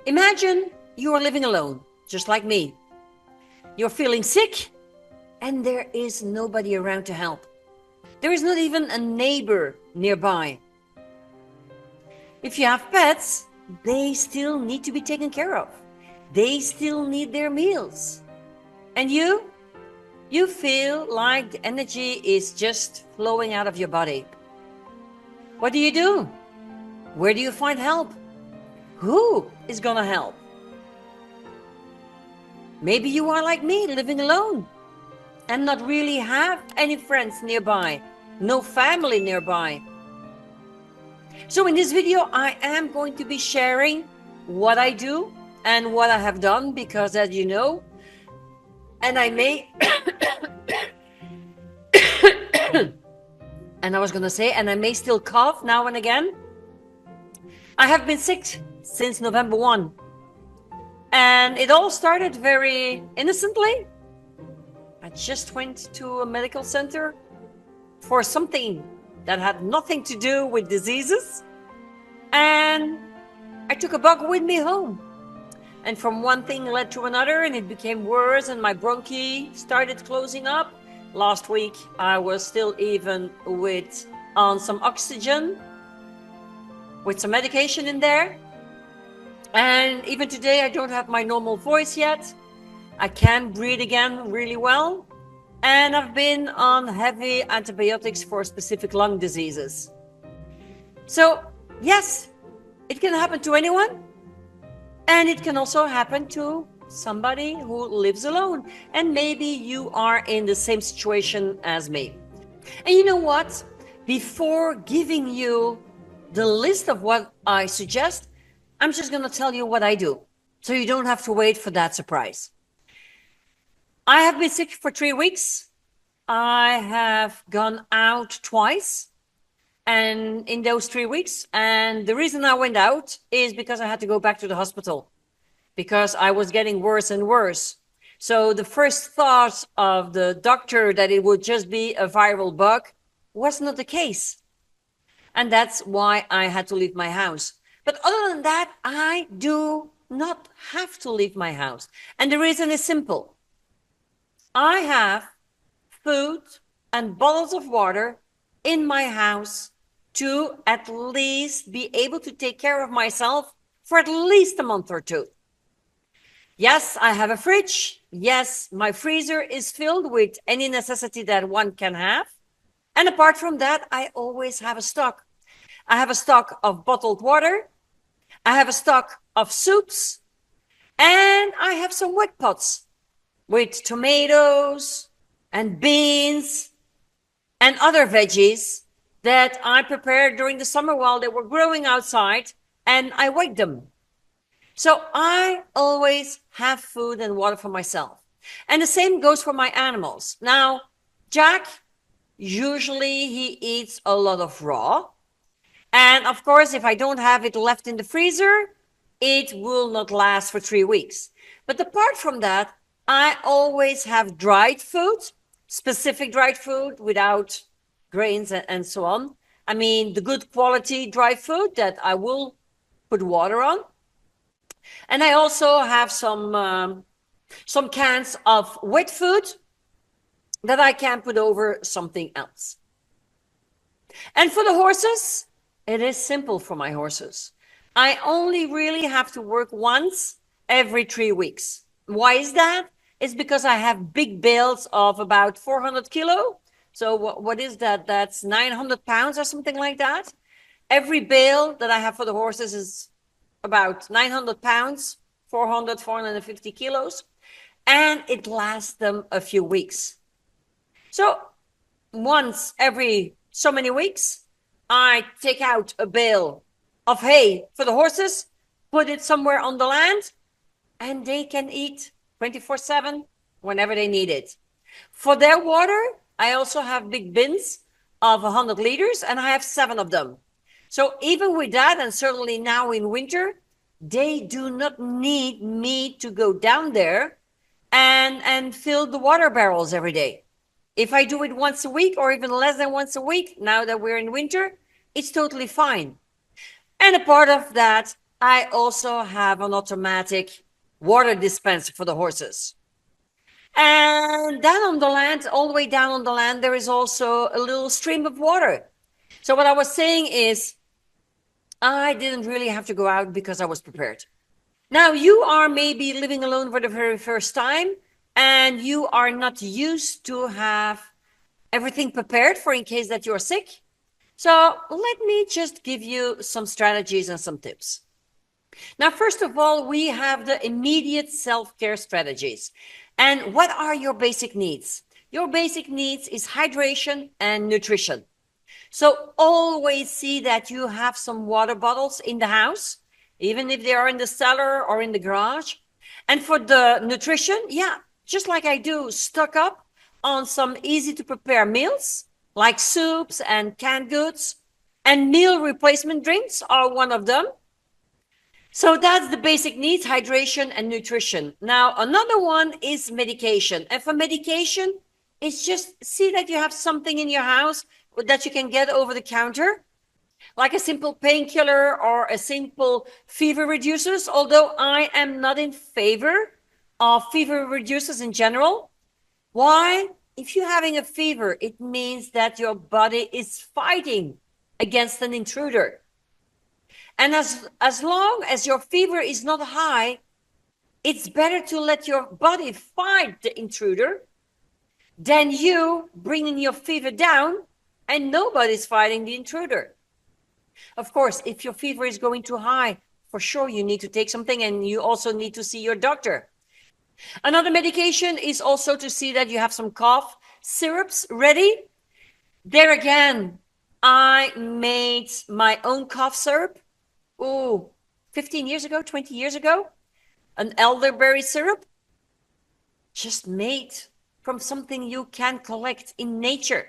Imagine you are living alone, just like me. You're feeling sick and there is nobody around to help. There is not even a neighbor nearby. If you have pets, they still need to be taken care of. They still need their meals. And you feel like the energy is just flowing out of your body. What do? Where do you find help? Who is gonna help? Maybe you are like me, living alone and not really have any friends nearby, no family nearby. So in this video, I am going to be sharing what I do and what I have done, because as you know, and I may, and I was gonna say, and I may still cough now and again. I have been sick since November 1. And it all started very innocently. I just went to a medical center for something that had nothing to do with diseases. And I took a bug with me home. And from one thing led to another, and it became worse, and my bronchi started closing up. Last week, I was still even on some oxygen, with some medication in there. And even today, I don't have my normal voice yet. I can breathe again really well. And I've been on heavy antibiotics for specific lung diseases. So yes, it can happen to anyone. And it can also happen to somebody who lives alone. And maybe you are in the same situation as me. And you know what? Before giving you the list of what I suggest, I'm just going to tell you what I do, so you don't have to wait for that surprise. I have been sick for 3 weeks. I have gone out twice, and in those 3 weeks, and the reason I went out is because I had to go back to the hospital because I was getting worse and worse. So the first thought of the doctor that it would just be a viral bug was not the case. And that's why I had to leave my house. But other than that, I do not have to leave my house. And the reason is simple. I have food and bottles of water in my house to at least be able to take care of myself for at least a month or two. Yes, I have a fridge. Yes, my freezer is filled with any necessity that one can have. And apart from that, I always have a stock. I have a stock of bottled water. I have a stock of soups. And I have some wet pots with tomatoes and beans and other veggies that I prepared during the summer while they were growing outside, and I wait them. So I always have food and water for myself. And the same goes for my animals. Now, Jack, usually he eats a lot of raw. And of course, if I don't have it left in the freezer, it will not last for 3 weeks. But apart from that, I always have dried food, specific dried food without grains and so on. I mean, the good quality dry food that I will put water on. And I also have some cans of wet food that I can put over something else. And for the horses, it is simple for my horses. I only really have to work once every 3 weeks. Why is that? It's because I have big bales of about 400 kilo. So what is that? That's 900 pounds or something like that. Every bale that I have for the horses is about 900 pounds, 450 kilos. And it lasts them a few weeks. So once every so many weeks, I take out a bale of hay for the horses, put it somewhere on the land, and they can eat 24/7 whenever they need it. For their water, I also have big bins of 100 liters, and I have 7 of them. So even with that, and certainly now in winter, they do not need me to go down there and fill the water barrels every day. If I do it once a week or even less than once a week, now that we're in winter, it's totally fine. And a part of that, I also have an automatic water dispenser for the horses. And down on the land, all the way down on the land, there is also a little stream of water. So what I was saying is, I didn't really have to go out because I was prepared. Now, you are maybe living alone for the very first time, and you are not used to have everything prepared for in case that you're sick. So let me just give you some strategies and some tips. Now, first of all, we have the immediate self-care strategies. And what are your basic needs? Your basic needs is hydration and nutrition. So always see that you have some water bottles in the house, even if they are in the cellar or in the garage. And for the nutrition, yeah, just like I do, stock up on some easy to prepare meals like soups and canned goods. And meal replacement drinks are one of them. So that's the basic needs, hydration and nutrition. Now, another one is medication. And for medication, it's just see that you have something in your house that you can get over the counter, like a simple painkiller or a simple fever reducers, although I am not in favor of fever reducers in general. Why? If you're having a fever, it means that your body is fighting against an intruder. And as long as your fever is not high, it's better to let your body fight the intruder than you bringing your fever down and nobody's fighting the intruder. Of course, if your fever is going too high, for sure you need to take something, and you also need to see your doctor. Another medication is also to see that you have some cough syrups ready. There again, I made my own cough syrup. 15 years ago, 20 years ago, an elderberry syrup, just made from something you can collect in nature.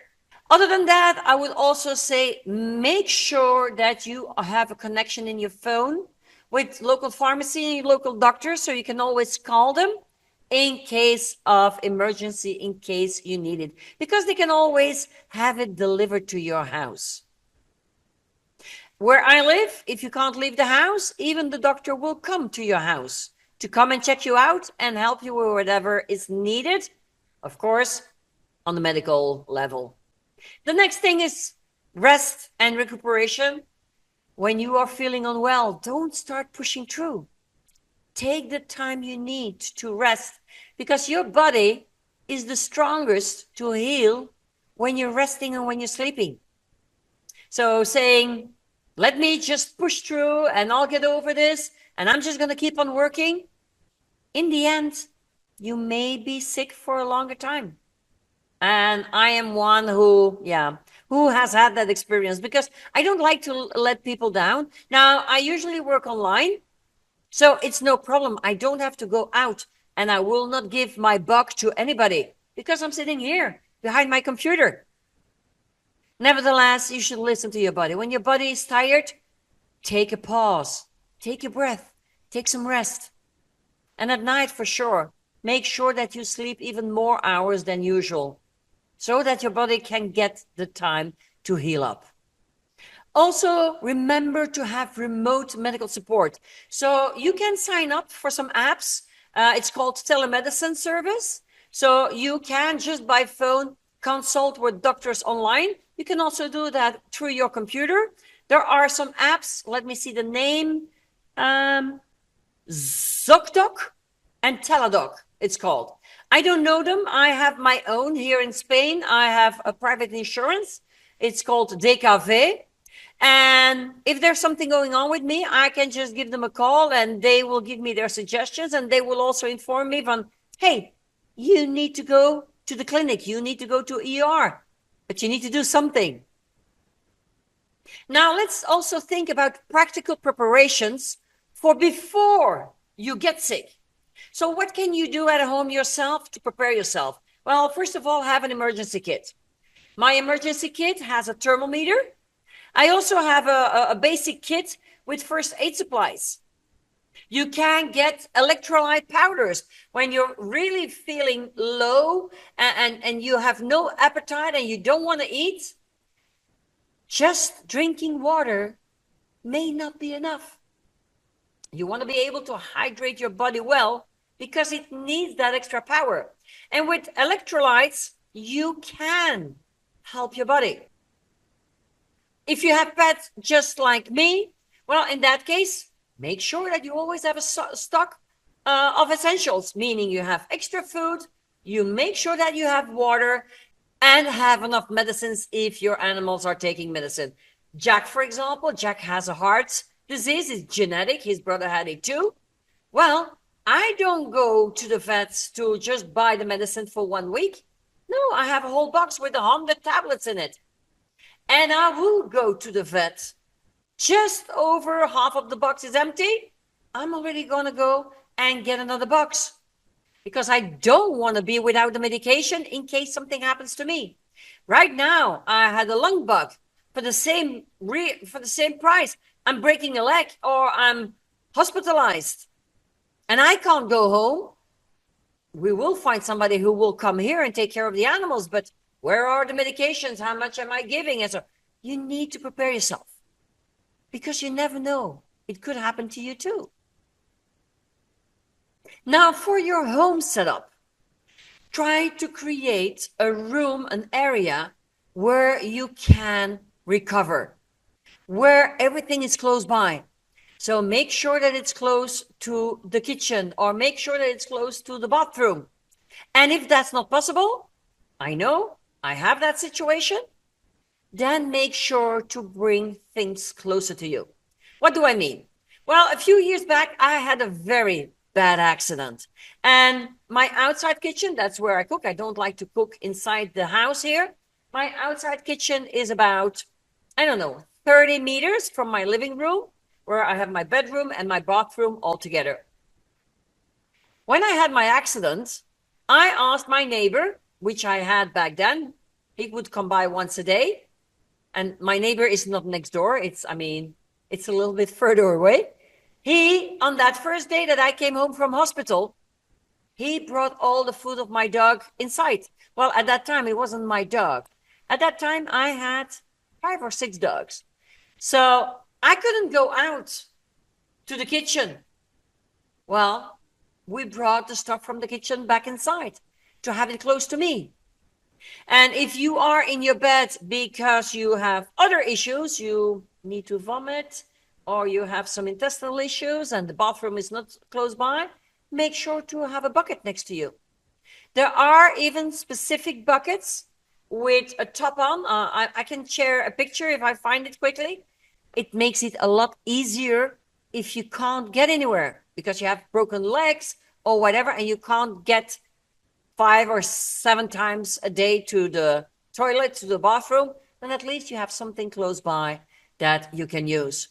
Other than that, I would also say, make sure that you have a connection in your phone with local pharmacy and local doctors, so you can always call them in case of emergency, in case you need it, because they can always have it delivered to your house. Where I live, if you can't leave the house, even the doctor will come to your house to come and check you out and help you with whatever is needed, of course, on the medical level. The next thing is rest and recuperation. When you are feeling unwell, don't start pushing through. Take the time you need to rest, because your body is the strongest to heal when you're resting and when you're sleeping. So saying, let me just push through and I'll get over this and I'm just going to keep on working. In the end, you may be sick for a longer time. And I am one who has had that experience, because I don't like to let people down. Now, I usually work online, so it's no problem. I don't have to go out, and I will not give my buck to anybody because I'm sitting here behind my computer. Nevertheless, you should listen to your body. When your body is tired, take a pause, take a breath, take some rest. And at night, for sure, make sure that you sleep even more hours than usual, so that your body can get the time to heal up. Also, remember to have remote medical support. So you can sign up for some apps. It's called telemedicine service. So you can just by phone consult with doctors online. You can also do that through your computer. There are some apps. Let me see the name. ZocDoc and Teladoc, it's called. I don't know them. I have my own here in Spain. I have a private insurance. It's called DKV. And if there's something going on with me, I can just give them a call and they will give me their suggestions, and they will also inform me from, hey, you need to go to the clinic. You need to go to ER, but you need to do something. Now, let's also think about practical preparations for before you get sick. So what can you do at home yourself to prepare yourself? Well, first of all, have an emergency kit. My emergency kit has a thermometer. I also have a basic kit with first aid supplies. You can get electrolyte powders when you're really feeling low and you have no appetite and you don't want to eat. Just drinking water may not be enough. You want to be able to hydrate your body well because it needs that extra power. And with electrolytes, you can help your body. If you have pets just like me, well, in that case, make sure that you always have a stock of essentials, meaning you have extra food, you make sure that you have water, and have enough medicines if your animals are taking medicine. Jack, for example, Jack has a heart disease. It's genetic. His brother had it too. Well, I don't go to the vets to just buy the medicine for 1 week. No, I have a whole box with 100 tablets in it. And I will go to the vet. Just over half of the box is empty. I'm already going to go and get another box because I don't want to be without the medication in case something happens to me. Right now, I had a lung bug for the same price. I'm breaking a leg or I'm hospitalized and I can't go home. We will find somebody who will come here and take care of the animals, but where are the medications? How much am I giving? And so you need to prepare yourself because you never know. It could happen to you too. Now, for your home setup, try to create a room, an area where you can recover, where everything is close by. So make sure that it's close to the kitchen or make sure that it's close to the bathroom. And if that's not possible, I know I have that situation, then make sure to bring things closer to you. What do I mean? Well, a few years back, I had a very bad accident. And my outside kitchen, that's where I cook. I don't like to cook inside the house here. My outside kitchen is about, 30 meters from my living room, where I have my bedroom and my bathroom all together. When I had my accident, I asked my neighbor, which I had back then, he would come by once a day. And my neighbor is not next door. It's a little bit further away. He, on that first day that I came home from hospital, he brought all the food of my dog inside. Well, at that time, it wasn't my dog. At that time, I had 5 or 6 dogs. So I couldn't go out to the kitchen. Well, we brought the stuff from the kitchen back inside to have it close to me. And if you are in your bed because you have other issues, you need to vomit, or you have some intestinal issues and the bathroom is not close by, make sure to have a bucket next to you. There are even specific buckets with a top on. I can share a picture if I find it quickly. It makes it a lot easier if you can't get anywhere because you have broken legs or whatever, and you can't get 5 or 7 times a day to the toilet, to the bathroom, then at least you have something close by that you can use.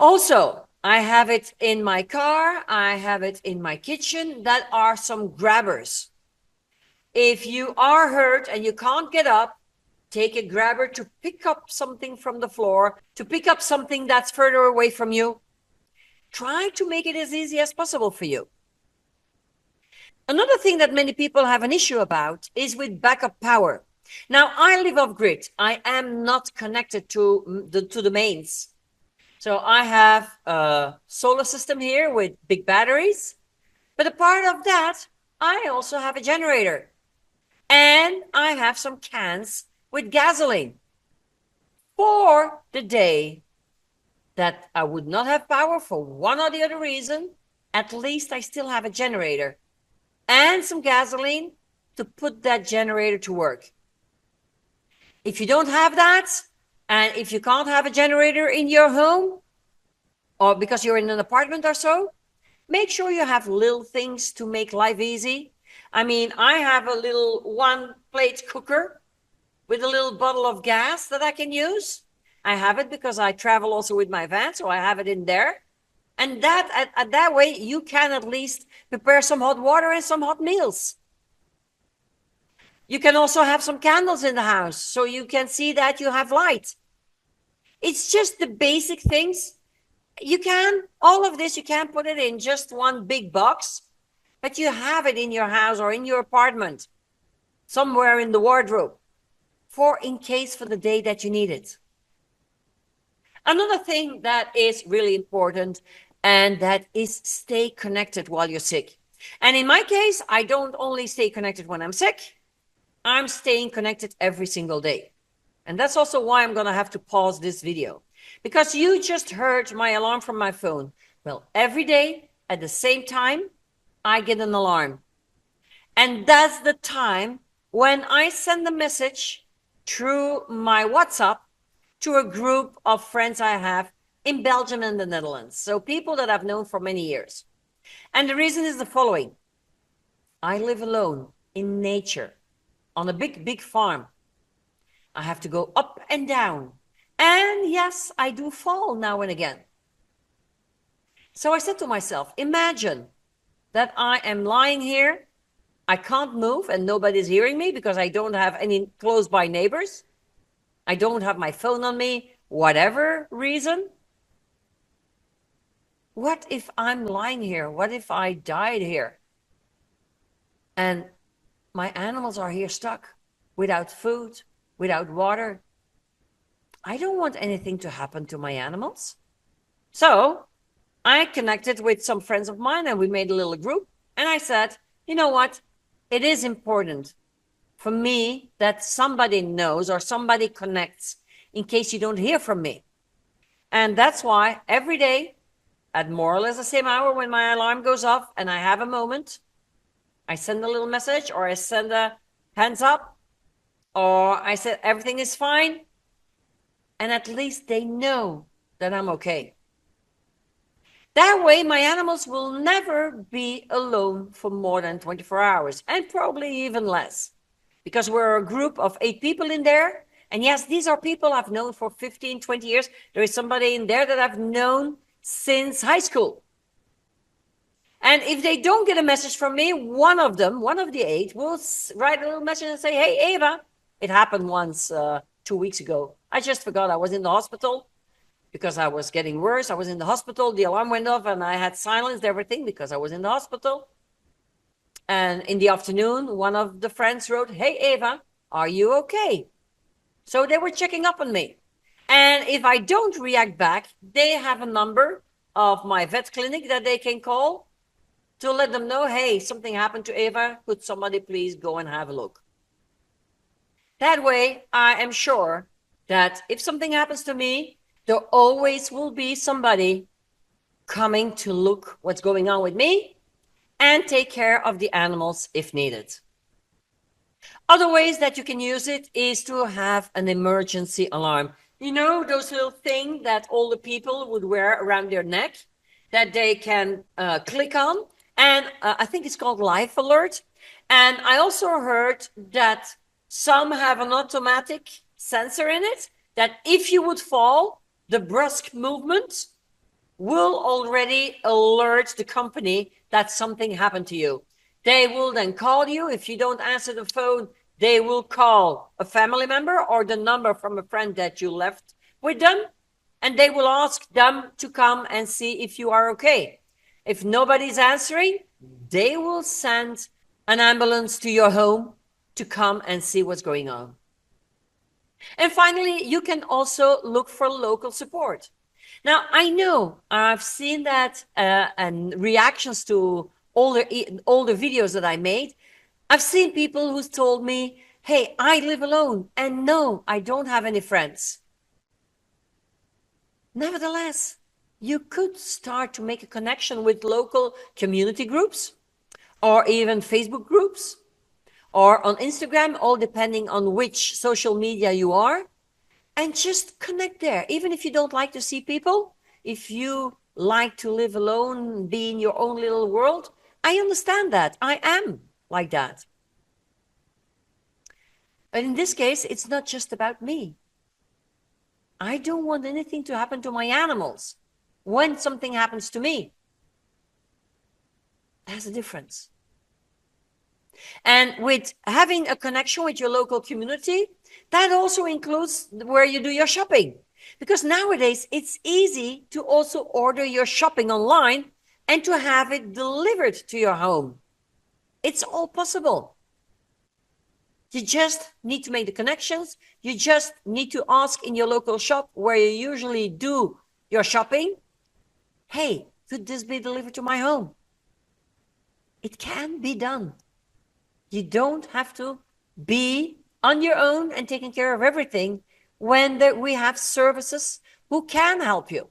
Also, I have it in my car. I have it in my kitchen. That are some grabbers. If you are hurt and you can't get up, take a grabber to pick up something from the floor, to pick up something that's further away from you. Try to make it as easy as possible for you. Another thing that many people have an issue about is with backup power. Now, I live off grid. I am not connected to the mains. So I have a solar system here with big batteries. But a part of that, I also have a generator. And I have some cans with gasoline. For the day that I would not have power for one or the other reason, at least I still have a generator and some gasoline to put that generator to work. If you don't have that, and if you can't have a generator in your home, or because you're in an apartment or so, make sure you have little things to make life easy. I have a little 1-plate cooker with a little bottle of gas that I can use. I have it because I travel also with my van, so I have it in there. And that way you can at least prepare some hot water and some hot meals. You can also have some candles in the house so you can see that you have light. It's just the basic things. All of this, you can put it in just one big box, but you have it in your house or in your apartment, somewhere in the wardrobe, for the day that you need it. Another thing that is really important, And that is stay connected while you're sick. And in my case, I don't only stay connected when I'm sick, I'm staying connected every single day. And that's also why I'm going to have to pause this video, because you just heard my alarm from my phone. Well, every day at the same time, I get an alarm. And that's the time when I send a message through my WhatsApp to a group of friends I have in Belgium and the Netherlands. So people that I've known for many years. And the reason is the following. I live alone in nature on a big, big farm. I have to go up and down. And yes, I do fall now and again. So I said to myself, imagine that I am lying here. I can't move and nobody's hearing me because I don't have any close by neighbors. I don't have my phone on me, whatever reason. What if I'm lying here? What if I died here? And my animals are here stuck without food, without water. I don't want anything to happen to my animals. So I connected with some friends of mine and we made a little group. And I said, you know what? It is important for me that somebody knows or somebody connects in case you don't hear from me. And that's why every day at more or less the same hour when my alarm goes off and I have a moment, I send a little message or I send a hands up or I said everything is fine. And at least they know that I'm okay. That way, my animals will never be alone for more than 24 hours and probably even less because we're a group of 8 people in there. And yes, these are people I've known for 15, 20 years. There is somebody in there that I've known since high school. And if they don't get a message from me, one of the 8 will write a little message and say, hey, Eva, it happened once 2 weeks ago. I just forgot I was in the hospital because I was getting worse. I was in the hospital. The alarm went off and I had silenced everything because I was in the hospital. And in the afternoon, one of the friends wrote, hey, Eva, are you okay? So they were checking up on me. And if I don't react back, they have a number of my vet clinic that they can call to let them know, hey, something happened to Eva. Could somebody please go and have a look? That way, I am sure that if something happens to me, there always will be somebody coming to look what's going on with me and take care of the animals if needed. Other ways that you can use it is to have an emergency alarm. You know, those little things that all the people would wear around their neck that they can click on. And I think it's called Life Alert. And I also heard that some have an automatic sensor in it that if you would fall, the brusque movement will already alert the company that something happened to you. They will then call you. If you don't answer the phone, they will call a family member or the number from a friend that you left with them. And they will ask them to come and see if you are okay. If nobody's answering, they will send an ambulance to your home to come and see what's going on. And finally, you can also look for local support. Now, I know I've seen that and reactions to all the videos that I made. I've seen people who's told me, hey, I live alone and no, I don't have any friends. Nevertheless, you could start to make a connection with local community groups or even Facebook groups or on Instagram, all depending on which social media you are, and just connect there. Even if you don't like to see people, if you like to live alone, be in your own little world, I understand that. I am like that. But in this case, it's not just about me. I don't want anything to happen to my animals when something happens to me. There's a difference. And with having a connection with your local community, that also includes where you do your shopping. Because nowadays, it's easy to also order your shopping online and to have it delivered to your home. It's all possible. You just need to make the connections. You just need to ask in your local shop where you usually do your shopping, hey, could this be delivered to my home? It can be done. You don't have to be on your own and taking care of everything when we have services who can help you.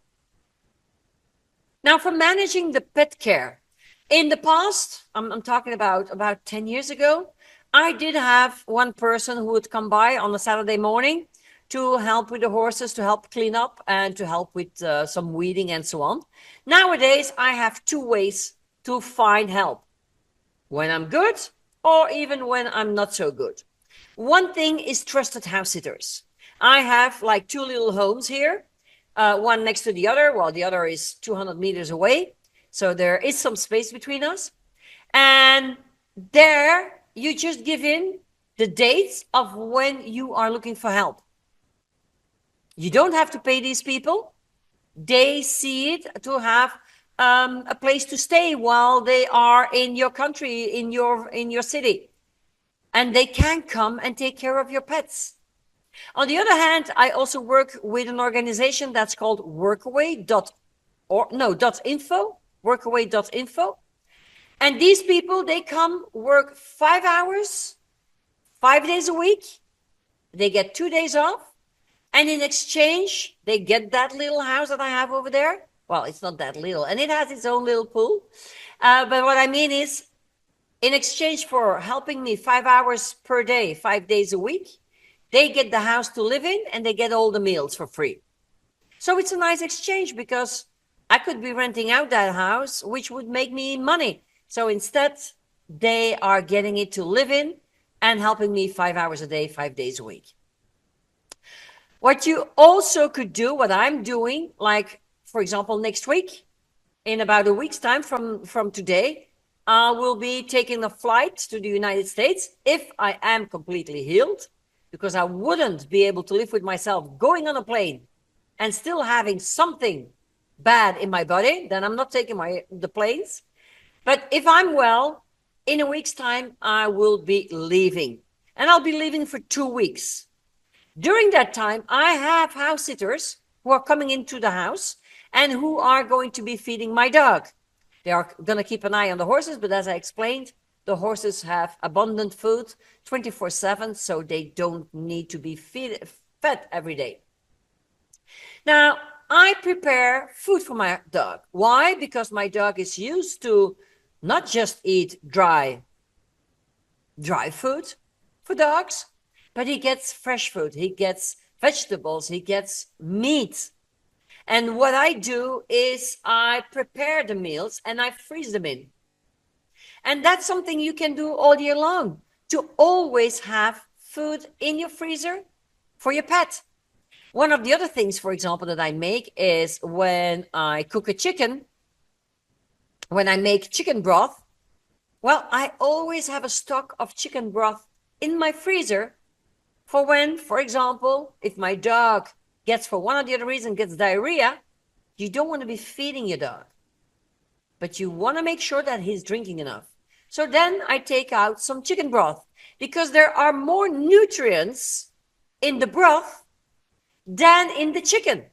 Now, for managing the pet care, in the past, I'm talking about 10 years ago, I did have one person who would come by on a Saturday morning to help with the horses, to help clean up, and to help with some weeding and so on. Nowadays, I have two ways to find help. When I'm good, or even when I'm not so good. One thing is trusted house sitters. I have like two little homes here, one next to the other, while the other is 200 meters away. So there is some space between us. And there you just give in the dates of when you are looking for help. You don't have to pay these people. They see it to have a place to stay while they are in your country, in your city, and they can come and take care of your pets. On the other hand, I also work with an organization that's called workaway.info, and these people, they come work 5 hours, 5 days a week. They get 2 days off, and in exchange, they get that little house that I have over there. Well, it's not that little, and it has its own little pool. But what I mean is, in exchange for helping me 5 hours per day, 5 days a week, they get the house to live in, and they get all the meals for free. So it's a nice exchange, because I could be renting out that house, which would make me money. So instead, they are getting it to live in and helping me 5 hours a day, 5 days a week. What you also could do, what I'm doing, like, for example, next week, in about a week's time from today, I will be taking a flight to the United States if I am completely healed, because I wouldn't be able to live with myself going on a plane and still having something bad in my body. Then I'm not taking the planes. But if I'm well, in a week's time, I will be leaving. And I'll be leaving for 2 weeks. During that time, I have house sitters who are coming into the house and who are going to be feeding my dog. They are going to keep an eye on the horses, but as I explained, the horses have abundant food 24/7, so they don't need to be fed every day. Now, I prepare food for my dog. Why? Because my dog is used to not just eat dry food for dogs, but he gets fresh food, he gets vegetables, he gets meat. And what I do is I prepare the meals and I freeze them in. And that's something you can do all year long, to always have food in your freezer for your pet. One of the other things, for example, that I make is when I cook a chicken, when I make chicken broth, well, I always have a stock of chicken broth in my freezer for when, for example, if my dog gets, for one or the other reason, gets diarrhea, you don't want to be feeding your dog, but you want to make sure that he's drinking enough. So then I take out some chicken broth, because there are more nutrients in the broth than in the chicken.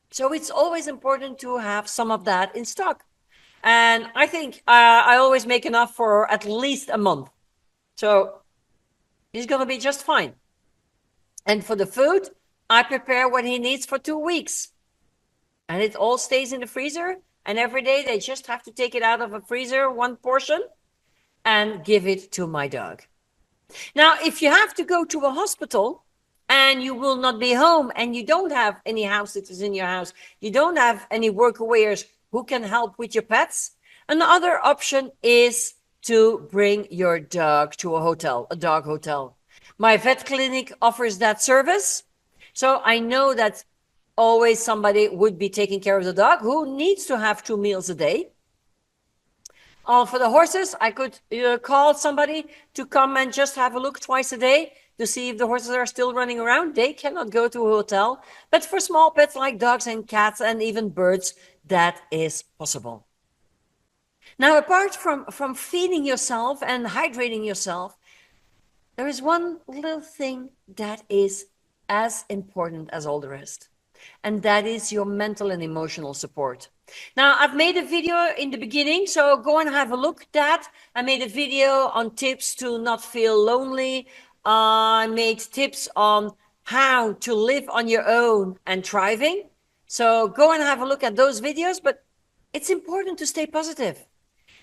So it's always important to have some of that in stock. And I think I always make enough for at least a month. So he's going to be just fine. And for the food, I prepare what he needs for 2 weeks. And it all stays in the freezer. And every day they just have to take it out of a freezer, one portion, and give it to my dog. Now, if you have to go to a hospital and you will not be home and you don't have any house sitters in your house, you don't have any workawayers who can help with your pets, another option is to bring your dog to a hotel, a dog hotel. My vet clinic offers that service. So I know that always somebody would be taking care of the dog who needs to have 2 meals a day. For the horses, I could call somebody to come and just have a look twice a day to see if the horses are still running around. They cannot go to a hotel. But for small pets like dogs and cats and even birds, that is possible. Now, apart from feeding yourself and hydrating yourself, there is one little thing that is as important as all the rest. And that is your mental and emotional support. Now, I've made a video in the beginning, so go and have a look at that. I made a video on tips to not feel lonely. I made tips on how to live on your own and thriving. So go and have a look at those videos, but it's important to stay positive.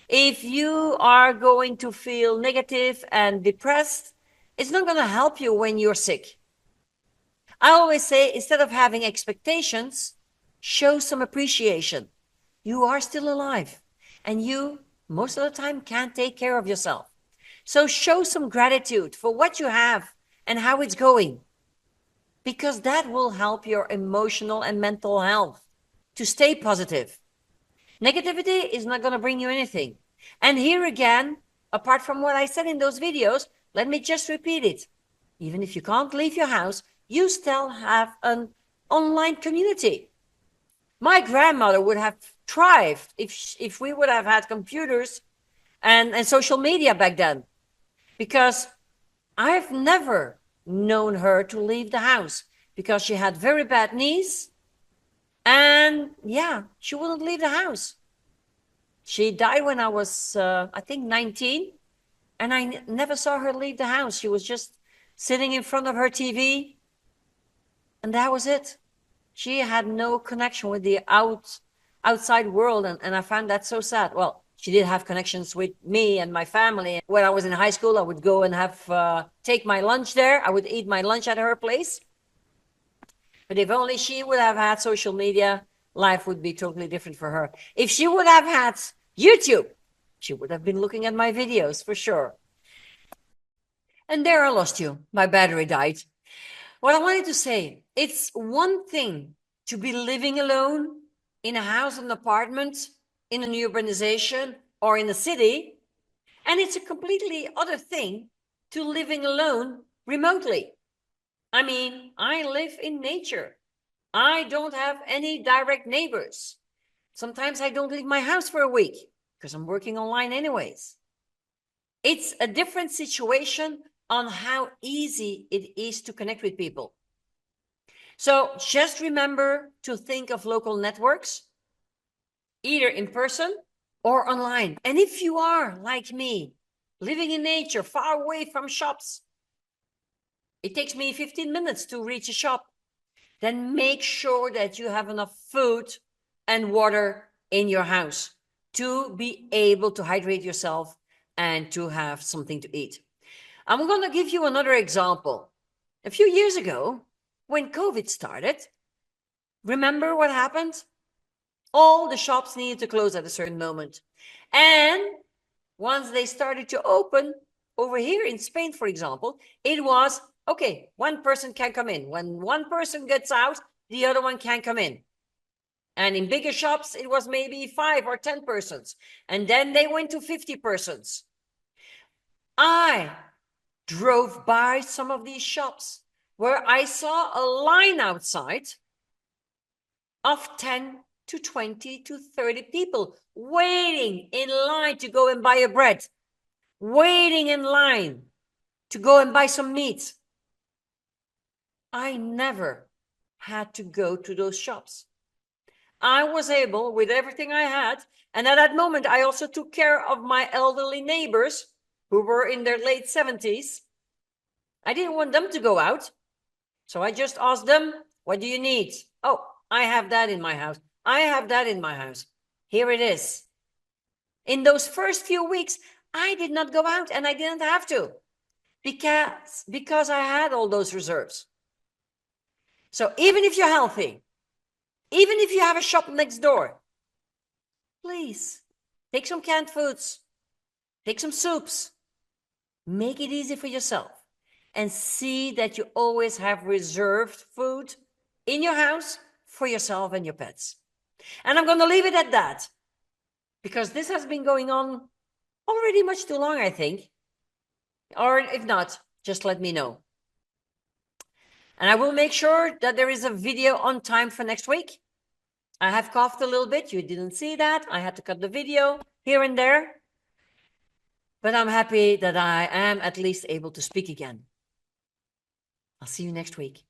If you are going to feel negative and depressed, it's not going to help you when you're sick. I always say, instead of having expectations, show some appreciation. You are still alive, and you, most of the time, can't take care of yourself. So show some gratitude for what you have and how it's going, because that will help your emotional and mental health to stay positive. Negativity is not going to bring you anything. And here again, apart from what I said in those videos, let me just repeat it. Even if you can't leave your house, you still have an online community. My grandmother would have thrived if we would have had computers and social media back then, because I've never known her to leave the house because she had very bad knees. And yeah, she wouldn't leave the house. She died when I was, I think, 19. And I never saw her leave the house. She was just sitting in front of her TV. And that was it. She had no connection with the outside world. And I found that so sad. Well, she did have connections with me and my family. When I was in high school, I would go and take my lunch there. I would eat my lunch at her place. But if only she would have had social media, life would be totally different for her. If she would have had YouTube, she would have been looking at my videos for sure. And there I lost you. My battery died. What I wanted to say, it's one thing to be living alone in a house, an apartment, in an urbanization, or in a city. And it's a completely other thing to living alone remotely. I mean, I live in nature. I don't have any direct neighbors. Sometimes I don't leave my house for a week because I'm working online anyways. It's a different situation on how easy it is to connect with people. So just remember to think of local networks, either in person or online. And if you are like me, living in nature, far away from shops, it takes me 15 minutes to reach a shop, then make sure that you have enough food and water in your house to be able to hydrate yourself and to have something to eat. I'm going to give you another example. A few years ago, when COVID started, remember what happened? All the shops needed to close at a certain moment. And once they started to open, over here in Spain, for example, it was, okay, one person can come in. When one person gets out, the other one can come in. And in bigger shops, it was maybe 5 or 10 persons. And then they went to 50 persons. I drove by some of these shops where I saw a line outside of 10 to 20 to 30 people waiting in line to go and buy a bread, waiting in line to go and buy some meat. I never had to go to those shops. I was able, with everything I had, and at that moment, I also took care of my elderly neighbors who were in their late 70s. I didn't want them to go out. So I just asked them, what do you need? Oh, I have that in my house. I have that in my house. Here it is. In those first few weeks, I did not go out, and I didn't have to because I had all those reserves. So even if you're healthy, even if you have a shop next door, please take some canned foods, take some soups, make it easy for yourself, and see that you always have reserved food in your house for yourself and your pets. And I'm going to leave it at that, because this has been going on already much too long, I think. Or if not, just let me know. And I will make sure that there is a video on time for next week. I have coughed a little bit. You didn't see that. I had to cut the video here and there. But I'm happy that I am at least able to speak again. I'll see you next week.